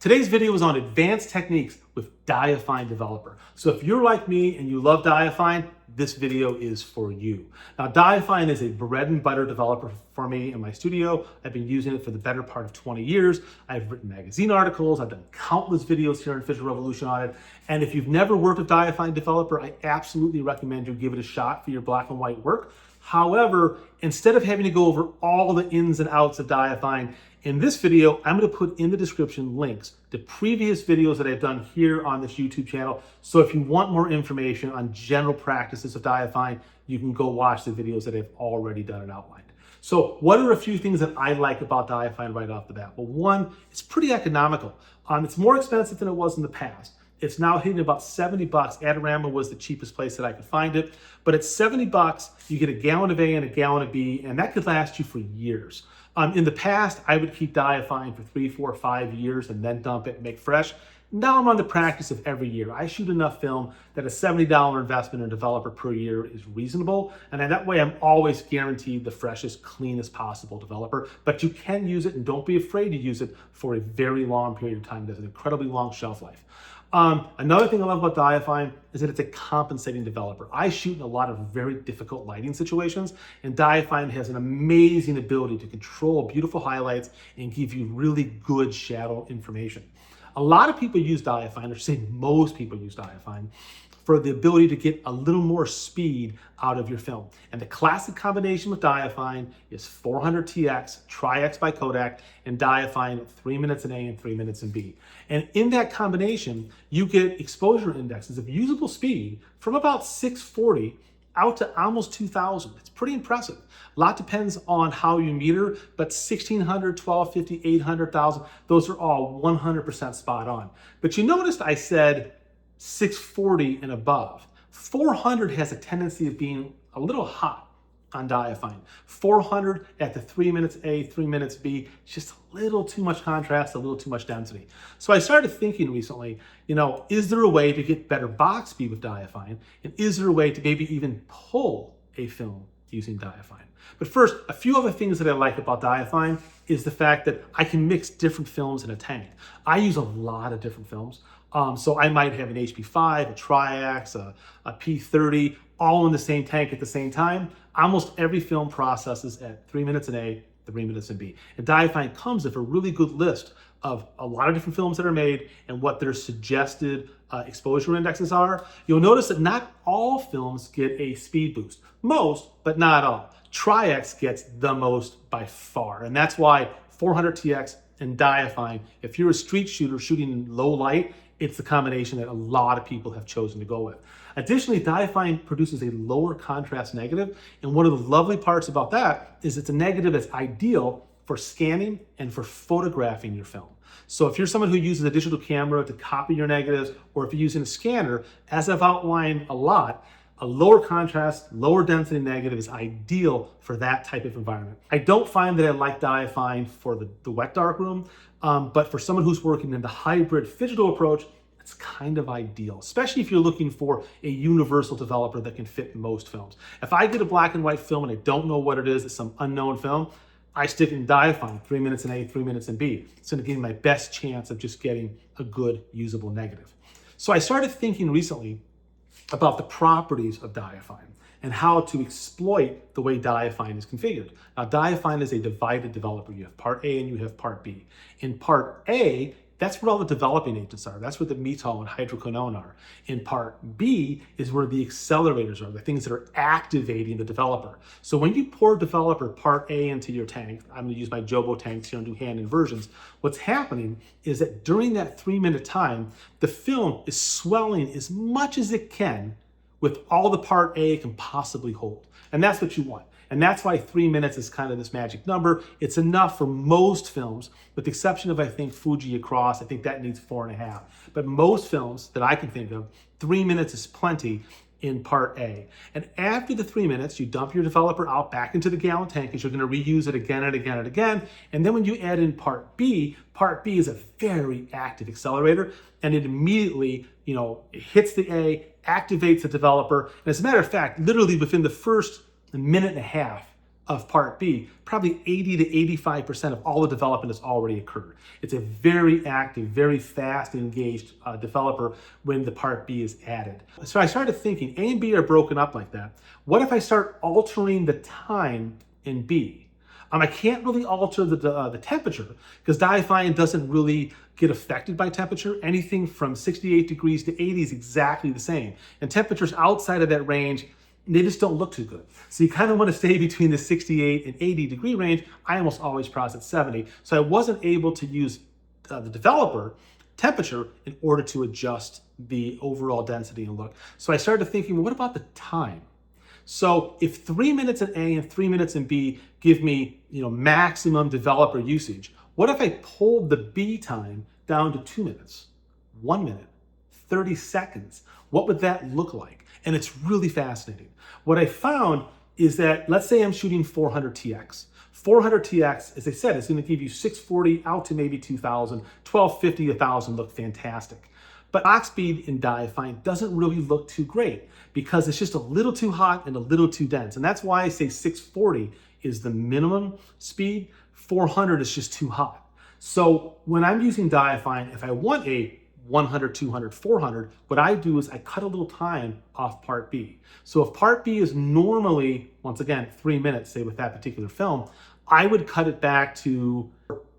Today's video is on advanced techniques with Diafine Developer. So if you're like me and you love Diafine, this video is for you. Now, Diafine is a bread and butter developer for me in my studio. I've been using it for the better part of 20 years. I've written magazine articles. I've done countless videos here in Visual Revolution on it. And if you've never worked with Diafine Developer, I absolutely recommend you give it a shot for your black and white work. However, instead of having to go over all the ins and outs of Diafine, in this video, I'm going to put in the description links to previous videos that I've done here on this YouTube channel. So if you want more information on general practices of Diafine, you can go watch the videos that I've already done and outlined. So what are a few things that I like about Diafine right off the bat? Well, one, it's pretty economical. It's more expensive than it was in the past. It's now hitting about 70 bucks. Adorama was the cheapest place that I could find it. But at 70 bucks, you get a gallon of A and a gallon of B, and that could last you for years. In the past, I would keep Diafine for 3, 4, 5 years and then dump it and make fresh. Now I'm on the practice of every year. I shoot enough film that a $70 investment in a developer per year is reasonable. And that way I'm always guaranteed the freshest, cleanest possible developer. But you can use it, and don't be afraid to use it for a very long period of time. It has an incredibly long shelf life. Another thing I love about Diafine is that it's a compensating developer. I shoot in a lot of very difficult lighting situations, and Diafine has an amazing ability to control beautiful highlights and give you really good shadow information. A lot of people use Diafine, or say most people use Diafine, for the ability to get a little more speed out of your film. And the classic combination with Diafine is 400TX, Tri-X by Kodak, and Diafine 3 minutes in A and 3 minutes in B. And in that combination, you get exposure indexes of usable speed from about 640 out to almost 2000. It's pretty impressive. A lot depends on how you meter, but 1600, 1250, 800, 1000, those are all 100% spot on. But you noticed I said 640 and above. 400 has a tendency of being a little hot on Diafine. 400 at the 3 minutes A, 3 minutes B, just a little too much contrast, a little too much density. So I started thinking recently, is there a way to get better box speed with Diafine? And is there a way to maybe even pull a film using Diafine? But first, a few other things that I like about Diafine is the fact that I can mix different films in a tank. I use a lot of different films. So I might have an HP5, a Tri-X, a P30, all in the same tank at the same time. Almost every film processes at 3 minutes in A, 3 minutes in B. And Diafine comes with a really good list of a lot of different films that are made and what their suggested exposure indexes are. You'll notice that not all films get a speed boost. Most, but not all. Tri-X gets the most by far. And that's why 400TX and Diafine, if you're a street shooter shooting in low light, it's the combination that a lot of people have chosen to go with. Additionally, Diafine produces a lower contrast negative, and one of the lovely parts about that is it's a negative that's ideal for scanning and for photographing your film. So if you're someone who uses a digital camera to copy your negatives, or if you're using a scanner, as I've outlined a lot, a lower contrast, lower density negative is ideal for that type of environment. I don't find that I like Diafine for the wet darkroom, but for someone who's working in the hybrid digital approach, it's kind of ideal, especially if you're looking for a universal developer that can fit most films. If I get a black and white film and I don't know what it is, it's some unknown film, I stick in Diafine, 3 minutes in A, 3 minutes in B. It's going to give me my best chance of just getting a good usable negative. So I started thinking recently about the properties of Diafine and how to exploit the way Diafine is configured. Now, Diafine is a divided developer. You have part A and you have part B. In part A, that's where all the developing agents are. That's where the metol and hydroquinone are. In part B is where the accelerators are, the things that are activating the developer. So when you pour developer part A into your tank, I'm going to use my Jobo tanks here and do hand inversions. What's happening is that during that 3 minute time, the film is swelling as much as it can with all the part A can possibly hold. And that's what you want. And that's why 3 minutes is kind of this magic number. It's enough for most films, with the exception of, I think, Fuji Across. I think that needs 4.5. But most films that I can think of, 3 minutes is plenty in part A. And after the 3 minutes, you dump your developer out back into the gallon tank because you're going to reuse it again and again and again. And then when you add in part B is a very active accelerator, and it immediately, it hits the A, activates the developer. And as a matter of fact, literally within the first minute and a half, of part B, probably 80 to 85% of all the development has already occurred. It's a very active, very fast engaged developer when the part B is added. So I started thinking, A and B are broken up like that. What if I start altering the time in B? I can't really alter the temperature because Diafine doesn't really get affected by temperature. Anything from 68 degrees to 80 is exactly the same. And temperatures outside of that range, they just don't look too good. So you kind of want to stay between the 68 and 80 degree range. I almost always process at 70. So I wasn't able to use the developer temperature in order to adjust the overall density and look. So I started thinking, well, what about the time? So if 3 minutes in A and 3 minutes in B give me, maximum developer usage, what if I pulled the B time down to 2 minutes, 1 minute, 30 seconds? What would that look like? And it's really fascinating. What I found is that, let's say I'm shooting 400TX. 400TX, as I said, is going to give you 640 out to maybe 2000, 1250, 1000 look fantastic. But box speed in Diafine doesn't really look too great because it's just a little too hot and a little too dense. And that's why I say 640 is the minimum speed. 400 is just too hot. So when I'm using Diafine, if I want a 100, 200, 400, what I do is I cut a little time off part B. So if part B is normally, once again, 3 minutes, say with that particular film, I would cut it back to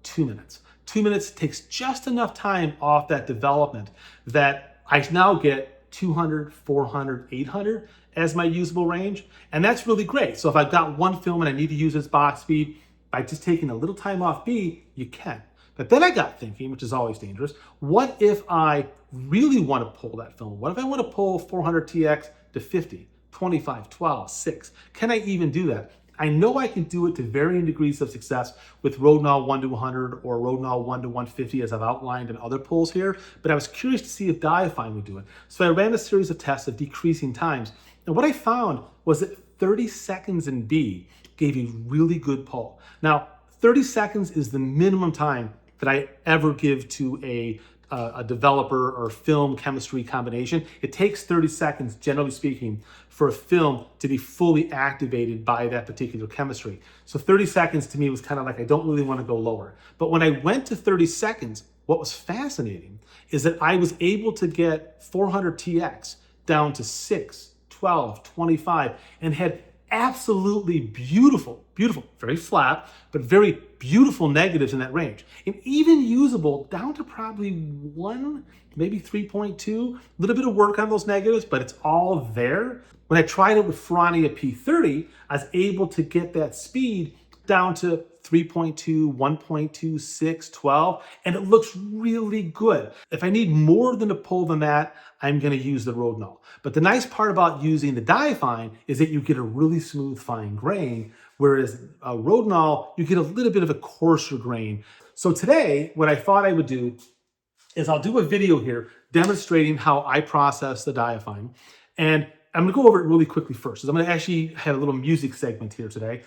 2 minutes. 2 minutes takes just enough time off that development that I now get 200, 400, 800 as my usable range. And that's really great. So if I've got one film and I need to use its box speed, by just taking a little time off B, you can. But then I got thinking, which is always dangerous, what if I really want to pull that film? What if I want to pull 400TX to 50, 25, 12, 6? Can I even do that? I know I can do it to varying degrees of success with Rodinal 1 to 100 or Rodinal 1 to 150 as I've outlined in other pulls here, but I was curious to see if Diafine would do it. So I ran a series of tests of decreasing times. And what I found was that 30 seconds in B gave a really good pull. Now, 30 seconds is the minimum time that I ever give to a developer or film chemistry combination. It takes 30 seconds, generally speaking, for a film to be fully activated by that particular chemistry. So 30 seconds to me was kind of like, I don't really want to go lower. But when I went to 30 seconds, what was fascinating is that I was able to get 400TX down to 6, 12, 25, and had absolutely beautiful, very flat, but very beautiful negatives in that range. And even usable down to probably 1, maybe 3.2, a little bit of work on those negatives, but it's all there. When I tried it with Ferrania P30, I was able to get that speed down to 3.2, 1.2, 6, 12, and it looks really good. If I need more than a pull than that, I'm gonna use the Rodinal. But the nice part about using the Diafine is that you get a really smooth, fine grain, whereas Rodinal, you get a little bit of a coarser grain. So today, what I thought I would do is I'll do a video here demonstrating how I process the Diafine. And I'm gonna go over it really quickly first. So I'm gonna actually have a little music segment here today.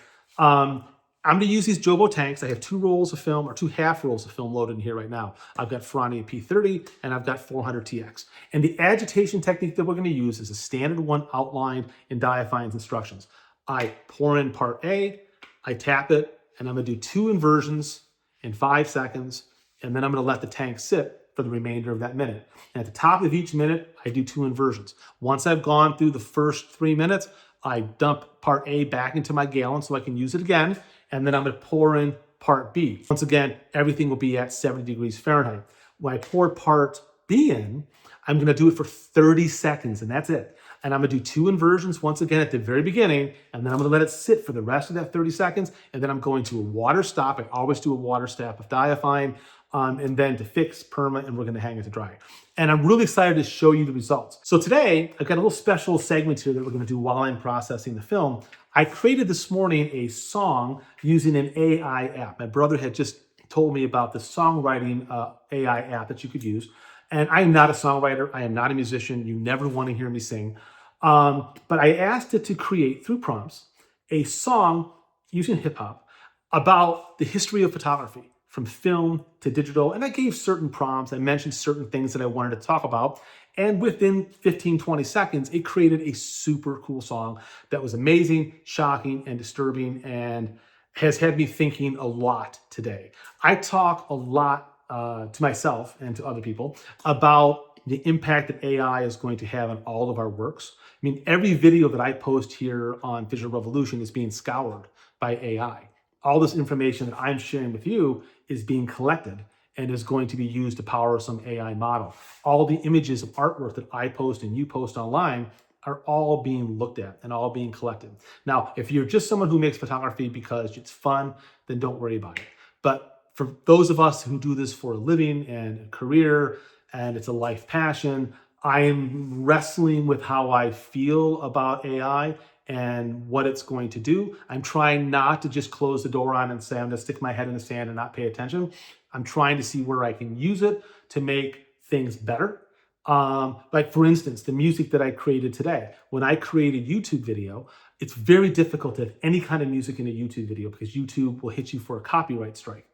I'm gonna use these Jobo tanks. I have 2 rolls of film, or 2 half rolls of film loaded in here right now. I've got Ferrania P30 and I've got 400TX. And the agitation technique that we're gonna use is a standard one outlined in Diafine's instructions. I pour in part A, I tap it, and I'm gonna do 2 inversions in 5 seconds, and then I'm gonna let the tank sit for the remainder of that minute. And at the top of each minute, I do 2 inversions. Once I've gone through the first 3 minutes, I dump part A back into my gallon so I can use it again, and then I'm gonna pour in part B. Once again, everything will be at 70 degrees Fahrenheit. When I pour part B in, I'm gonna do it for 30 seconds, and that's it. And I'm gonna do 2 inversions once again at the very beginning, and then I'm gonna let it sit for the rest of that 30 seconds, and then I'm going to a water stop. I always do a water stop of Diafine, and then to fix perma, and we're gonna hang it to dry. And I'm really excited to show you the results. So today, I've got a little special segment here that we're gonna do while I'm processing the film. I created this morning a song using an AI app. My brother had just told me about the songwriting AI app that you could use. And I am not a songwriter. I am not a musician. You never want to hear me sing. But I asked it to create, through prompts, a song using hip hop about the history of photography from film to digital, and I gave certain prompts. I mentioned certain things that I wanted to talk about. And within 15, 20 seconds, it created a super cool song that was amazing, shocking, and disturbing, and has had me thinking a lot today. I talk a lot to myself and to other people about the impact that AI is going to have on all of our works. I mean, every video that I post here on Digital Revolution is being scoured by AI. All this information that I'm sharing with you is being collected and is going to be used to power some AI model. All the images of artwork that I post and you post online are all being looked at and all being collected. Now, if you're just someone who makes photography because it's fun, then don't worry about it. But for those of us who do this for a living and a career, and it's a life passion, I'm wrestling with how I feel about AI and what it's going to do. I'm trying not to just close the door on and say, I'm gonna stick my head in the sand and not pay attention. I'm trying to see where I can use it to make things better. Like for instance, the music that I created today. When I create a YouTube video, it's very difficult to have any kind of music in a YouTube video because YouTube will hit you for a copyright strike.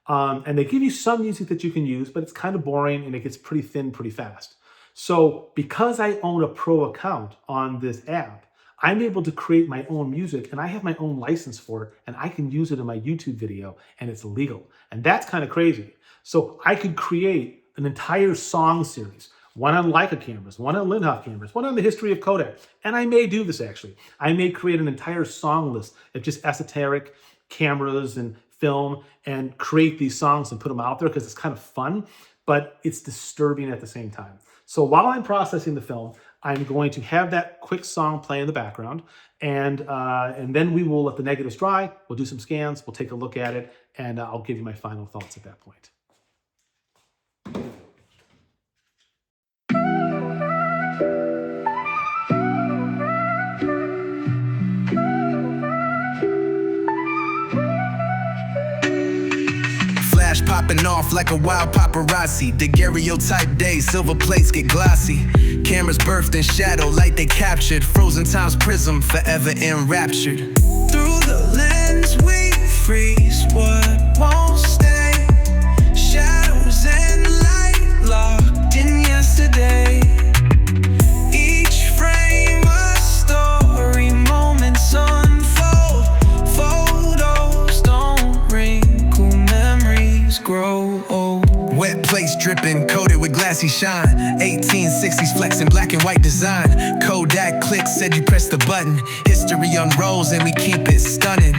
And they give you some music that you can use, but it's kind of boring and it gets pretty thin pretty fast. So because I own a pro account on this app, I'm able to create my own music and I have my own license for it and I can use it in my YouTube video and it's legal. And that's kind of crazy. So I could create an entire song series, one on Leica cameras, one on Linhof cameras, one on the history of Kodak. And I may do this actually. I may create an entire song list of just esoteric cameras and film and create these songs and put them out there because it's kind of fun, but it's disturbing at the same time. So while I'm processing the film, I'm going to have that quick song play in the background, and then we will let the negatives dry. We'll do some scans, we'll take a look at it, and I'll give you my final thoughts at that point. Popping off like a wild paparazzi. Daguerreotype days, silver plates get glossy. Cameras birthed in shadow, light they captured. Frozen time's prism, forever enraptured. Through the lens we freeze what won't stay. Shadows and light locked in yesterday. Each frame a story, moments unfold. Photos don't wrinkle, memories grow old. Wet plates dripping, coated with glassy shine. 1860s flexing black and white design. Kodak click said you press the button. History unrolls and we keep it stunning.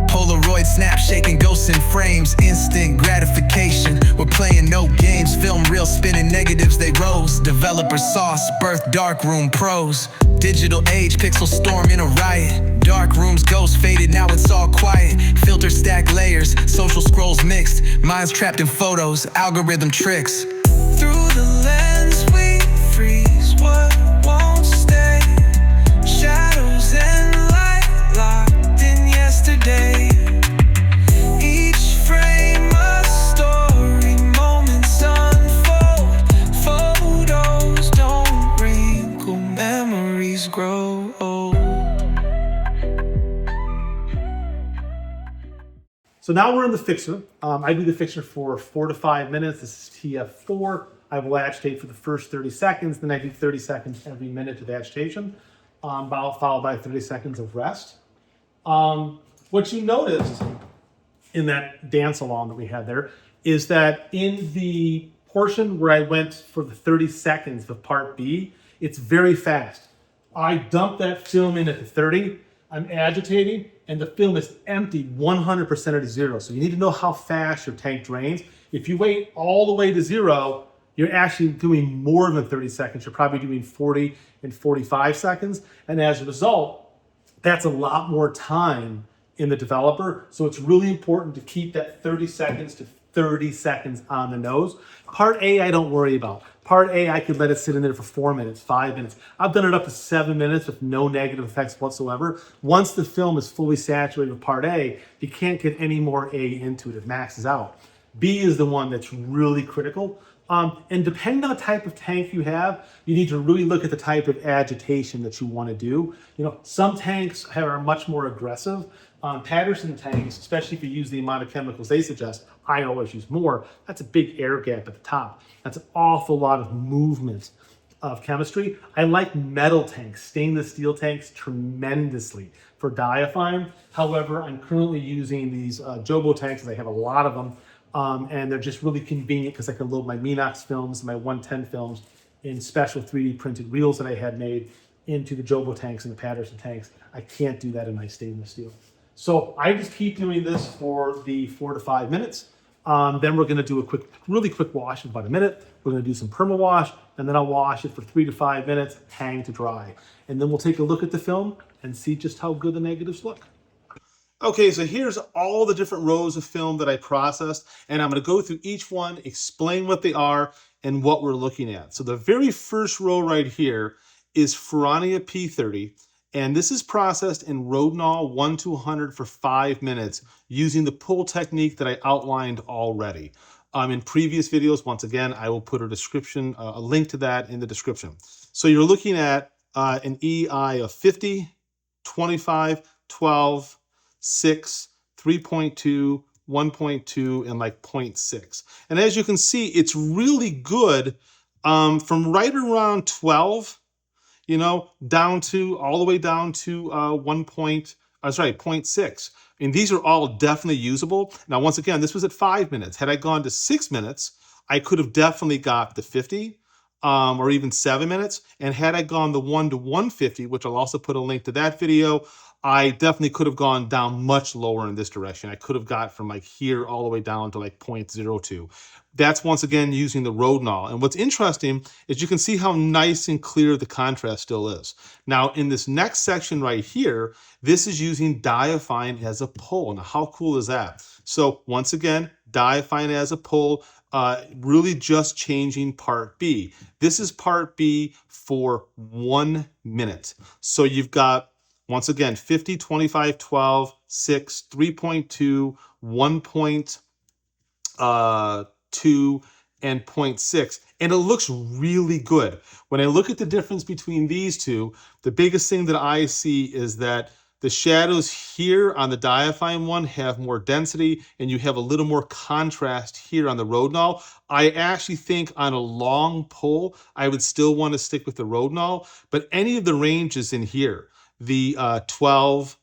Polaroid snap shaking ghosts in frames. Instant gratification, we're playing no games. Film reel spinning negatives they rose. Developer sauce, birth darkroom pros. Digital age, pixel storm in a riot. Dark rooms ghost faded, now it's all quiet. Filter stack layers, social scrolls mixed. Minds trapped in photos, algorithm tricks. Through the lens we freeze what won't stay. Shadows and light locked in yesterday. Each frame a story, moments unfold. Photos don't wrinkle, memories grow old. So now we're in the fixer. I do the fixer for 4 to 5 minutes. This is TF4. I will agitate for the first 30 seconds. Then I do 30 seconds every minute of agitation, followed by 30 seconds of rest. What you noticed in that dance along that we had there is that in the portion where I went for the 30 seconds of part B, it's very fast. I dumped that film in at the 30. I'm agitating, and the film is empty 100% to zero. So you need to know how fast your tank drains. If you wait all the way to zero, you're actually doing more than 30 seconds. You're probably doing 40 and 45 seconds. And as a result, that's a lot more time in the developer. So it's really important to keep that 30 seconds to 30 seconds on the nose. Part A, I don't worry about. Part A, I could let it sit in there for 4 minutes, 5 minutes. I've done it up to 7 minutes with no negative effects whatsoever. Once the film is fully saturated with part A, you can't get any more A into it. It maxes out. B is the one that's really critical. And depending on the type of tank you have, you need to really look at the type of agitation that you want to do. You know, some tanks are much more aggressive. Patterson tanks, especially if you use the amount of chemicals they suggest, I always use more. That's a big air gap at the top. That's an awful lot of movement of chemistry. I like metal tanks, stainless steel tanks tremendously for Diafine. However, I'm currently using these Jobo tanks, and I have a lot of them, and they're just really convenient because I can load my Minox films, my 110 films, in special 3D printed reels that I had made into the Jobo tanks and the Patterson tanks. I can't do that in my stainless steel. So I just keep doing this for the 4 to 5 minutes. Then we're gonna do a really quick wash in about a minute. We're gonna do some perma wash, and then I'll wash it for 3 to 5 minutes, hang to dry. And then we'll take a look at the film and see just how good the negatives look. Okay, so here's all the different rows of film that I processed, and I'm gonna go through each one, explain what they are and what we're looking at. So the very first row right here is Ferrania P30. And this is processed in Rodinal 1:100 for 5 minutes using the pull technique that I outlined already. In previous videos, once again, I will put a link to that in the description. So you're looking at an EI of 50, 25, 12, 6, 3.2, 1.2, and like 0.6. And as you can see, it's really good from right around 12, down to all the way down to 0.6. I mean, these are all definitely usable. Now, once again, this was at 5 minutes. Had I gone to 6 minutes, I could have definitely got the 50 or even 7 minutes. And had I gone the 1 to 150, which I'll also put a link to that video, I definitely could have gone down much lower in this direction. I could have got from like here all the way down to like 0.02. That's once again using the Rodinal. And what's interesting is you can see how nice and clear the contrast still is. Now in this next section right here, this is using Diafine as a pull. Now how cool is that? So once again, Diafine as a pull, really just changing part B. This is part B for 1 minute. So you've got, once again, 50, 25, 12, 6, 3.2, 1.2, and 0.6. And it looks really good. When I look at the difference between these two, the biggest thing that I see is that the shadows here on the Diafine one have more density, and you have a little more contrast here on the Rodinal. I actually think on a long pull, I would still want to stick with the Rodinal, but any of the ranges in here, the 12,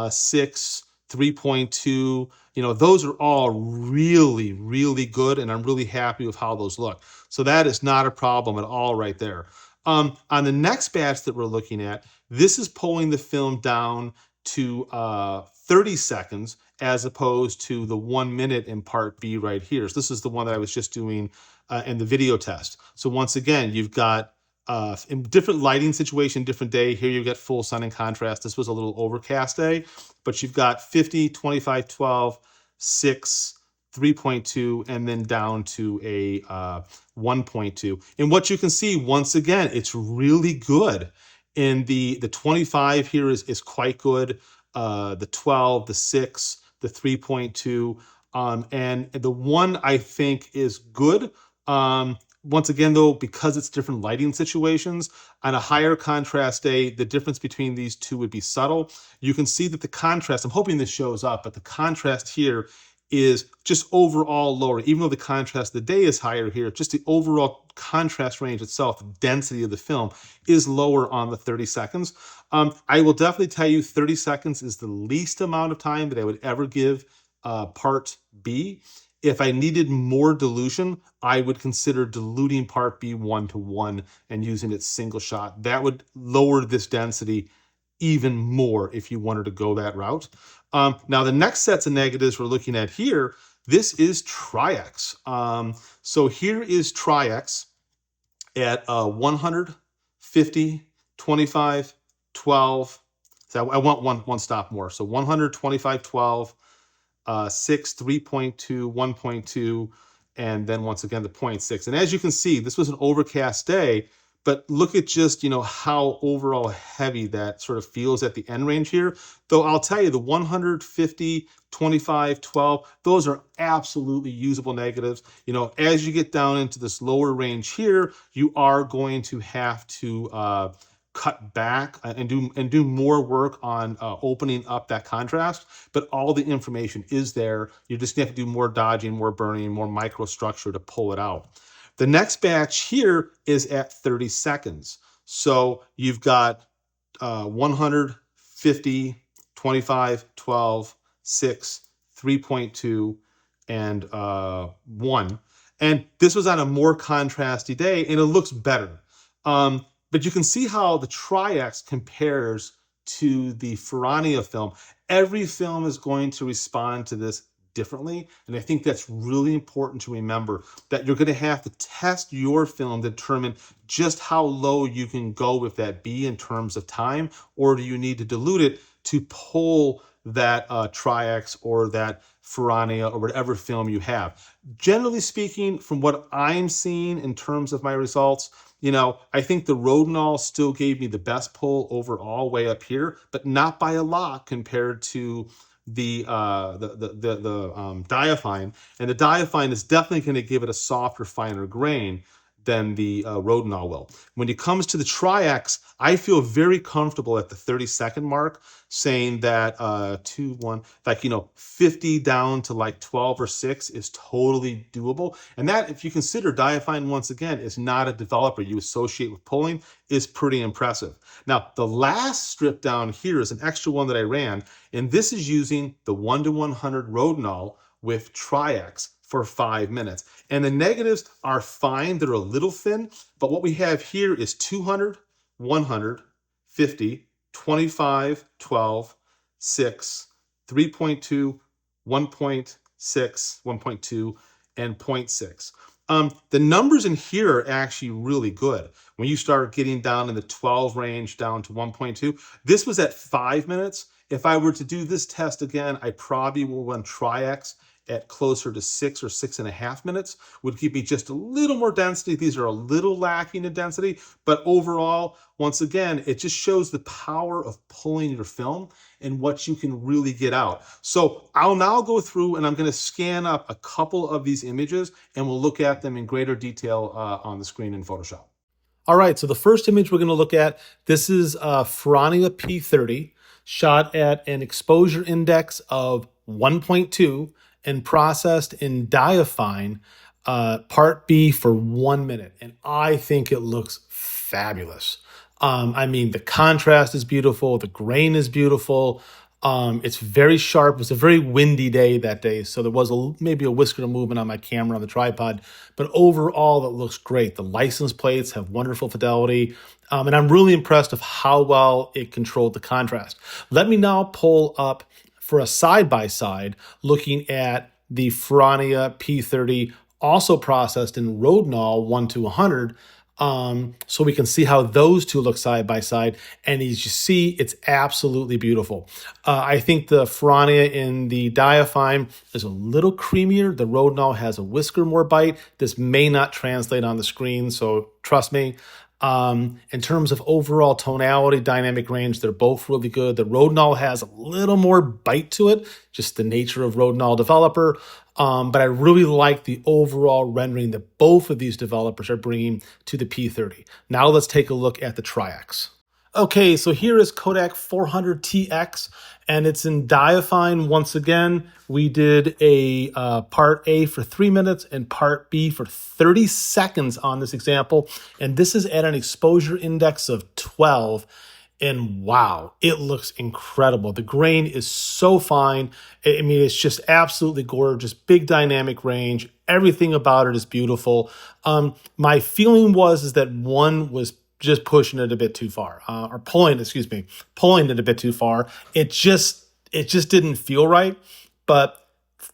6, 3.2, those are all really, really good, and I'm really happy with how those look. So that is not a problem at all right there. On the next batch that we're looking at, this is pulling the film down to 30 seconds as opposed to the 1 minute in part B right here. So this is the one that I was just doing in the video test. So once again, you've got in different lighting situation, different day. Here you get full sun and contrast. This was a little overcast day, but you've got 50, 25, 12, 6, 3.2, and then down to a 1.2. And what you can see, once again, it's really good. And the 25 here is quite good. The 12, the 6, the 3.2, and the 1 I think is good. Once again, though, because it's different lighting situations, on a higher contrast day, the difference between these two would be subtle. You can see that the contrast, I'm hoping this shows up, but the contrast here is just overall lower. Even though the contrast of the day is higher here, just the overall contrast range itself, the density of the film, is lower on the 30 seconds. I will definitely tell you 30 seconds is the least amount of time that I would ever give part B. If I needed more dilution, I would consider diluting part B 1:1 and using it single shot. That would lower this density even more if you wanted to go that route. Now the next sets of negatives we're looking at here, this is Tri-X. So here is Tri-X at 100, 50, 25, 12. So I want one stop more. So 100, 25, 12. 6, 3.2, 1.2, and then once again the 0.6. And as you can see, this was an overcast day, but look at just, how overall heavy that sort of feels at the end range here. Though I'll tell you, the 100, 50, 25, 12, those are absolutely usable negatives. As you get down into this lower range here, you are going to have to cut back and do more work on opening up that contrast, but all the information is there. You just have to do more dodging, more burning, more microstructure to pull it out. The next batch here is at 30 seconds. So you've got 100, 50, 25, 12, 6, 3.2, and 1. And this was on a more contrasty day, and it looks better. But you can see how the Tri-X compares to the Ferrania film. Every film is going to respond to this differently, and I think that's really important to remember, that you're going to have to test your film to determine just how low you can go with that B in terms of time, or do you need to dilute it to pull that Tri-X or that Ferrania or whatever film you have. Generally speaking, from what I'm seeing in terms of my results, you know, I think the Rodinal still gave me the best pull overall way up here, but not by a lot compared to the Diafine. And the Diafine is definitely going to give it a softer, finer grain than the Rodinal will. When it comes to the Tri-X, I feel very comfortable at the 30-second mark saying that 50 down to like 12 or 6 is totally doable. And that, if you consider Diafine, once again, is not a developer you associate with pulling, is pretty impressive. Now, the last strip down here is an extra one that I ran, and this is using the 1:100 Rodinal with Tri-X for 5 minutes. And the negatives are fine. They're a little thin, but what we have here is 200, 100, 50, 25, 12, 6, 3.2, 1.6, 1.2, and 0.6. The numbers in here are actually really good. When you start getting down in the 12 range down to 1.2, this was at 5 minutes. If I were to do this test again, I probably will run Tri-X at closer to 6 or 6.5 minutes, would give me just a little more density. These are a little lacking in density, but overall, once again, it just shows the power of pulling your film and what you can really get out. So I'll now go through and I'm going to scan up a couple of these images and we'll look at them in greater detail on the screen in Photoshop. All right, so the first image we're going to look at, this is Ferrania P30 shot at an exposure index of 1.2 and processed in Diafine Part B for 1 minute. And I think it looks fabulous. I mean, the contrast is beautiful. The grain is beautiful. It's very sharp. It was a very windy day that day, so there was maybe a whisker of movement on my camera on the tripod. But overall, it looks great. The license plates have wonderful fidelity. And I'm really impressed of how well it controlled the contrast. Let me now pull up for a side-by-side looking at the Ferrania P30, also processed in Rodinal 1:100, so we can see how those two look side by side. And as you see, it's absolutely beautiful. I think the Ferrania in the Diafine is a little creamier. The Rodinal has a whisker more bite. This may not translate on the screen, so trust me. In terms of overall tonality, dynamic range, they're both really good. The Rodinal has a little more bite to it, just the nature of Rodinal Developer. But I really like the overall rendering that both of these developers are bringing to the P30. Now let's take a look at the Tri-X. Okay, so here is Kodak 400TX, and it's in Diafine. Once again, we did a part A for 3 minutes and part B for 30 seconds on this example. And this is at an exposure index of 12. And wow, it looks incredible. The grain is so fine. I mean, it's just absolutely gorgeous. Big dynamic range. Everything about it is beautiful. My feeling is that one was just pushing it a bit too far, or pulling it a bit too far. It just didn't feel right. But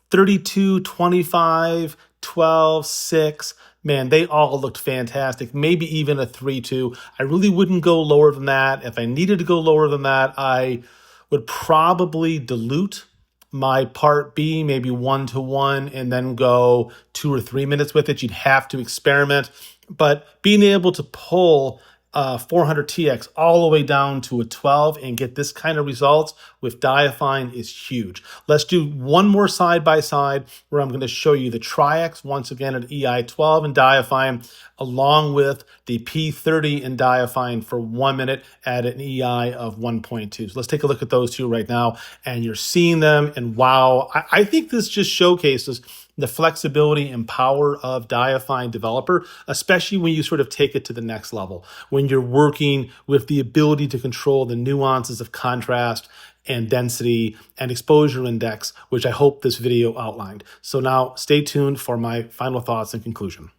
32, 25, 12, 6, man, they all looked fantastic. Maybe even a 3.2. I really wouldn't go lower than that. If I needed to go lower than that, I would probably dilute my part B, maybe 1:1, and then go 2 or 3 minutes with it. You'd have to experiment. But being able to pull 400TX all the way down to a 12 and get this kind of results with Diafine is huge. Let's do one more side by side where I'm going to show you the Tri-X once again at EI12 and Diafine, along with the P30 and Diafine for 1 minute at an EI of 1.2. So let's take a look at those two right now, and you're seeing them, and wow, I think this just showcases the flexibility and power of Diafine Developer, especially when you sort of take it to the next level, when you're working with the ability to control the nuances of contrast and density and exposure index, which I hope this video outlined. So now stay tuned for my final thoughts and conclusion.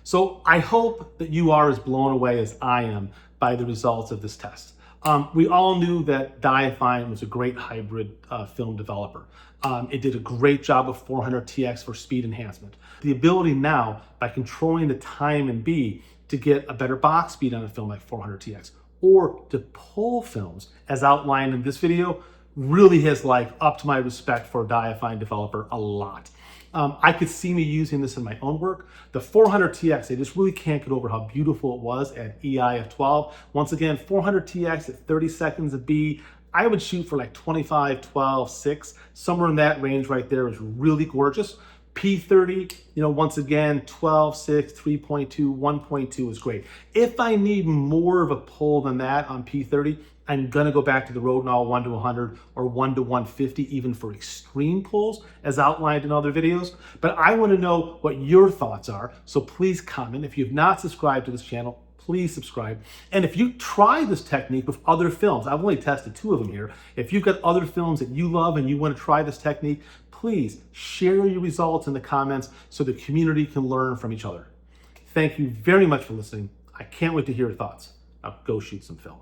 So I hope that you are as blown away as I am by the results of this test. We all knew that Diafine was a great hybrid film developer. It did a great job of 400TX for speed enhancement. The ability now, by controlling the time and B, to get a better box speed on a film like 400TX, or to pull films, as outlined in this video, really has upped my respect for Diafine Developer a lot. I could see me using this in my own work. The 400TX, I just really can't get over how beautiful it was at EI of 12. Once again, 400TX at 30 seconds of B, I would shoot for 25, 12, 6, somewhere in that range right there is really gorgeous. P30, once again, 12, 6, 3.2, 1.2 is great. If I need more of a pull than that on P30, I'm gonna go back to the Rodinal 1 to 100 or 1 to 150, even for extreme pulls, as outlined in other videos. But I wanna know what your thoughts are, so please comment. If you've not subscribed to this channel, please subscribe. And if you try this technique with other films, I've only tested 2 of them here. If you've got other films that you love and you wanna try this technique, please share your results in the comments so the community can learn from each other. Thank you very much for listening. I can't wait to hear your thoughts. Now go shoot some film.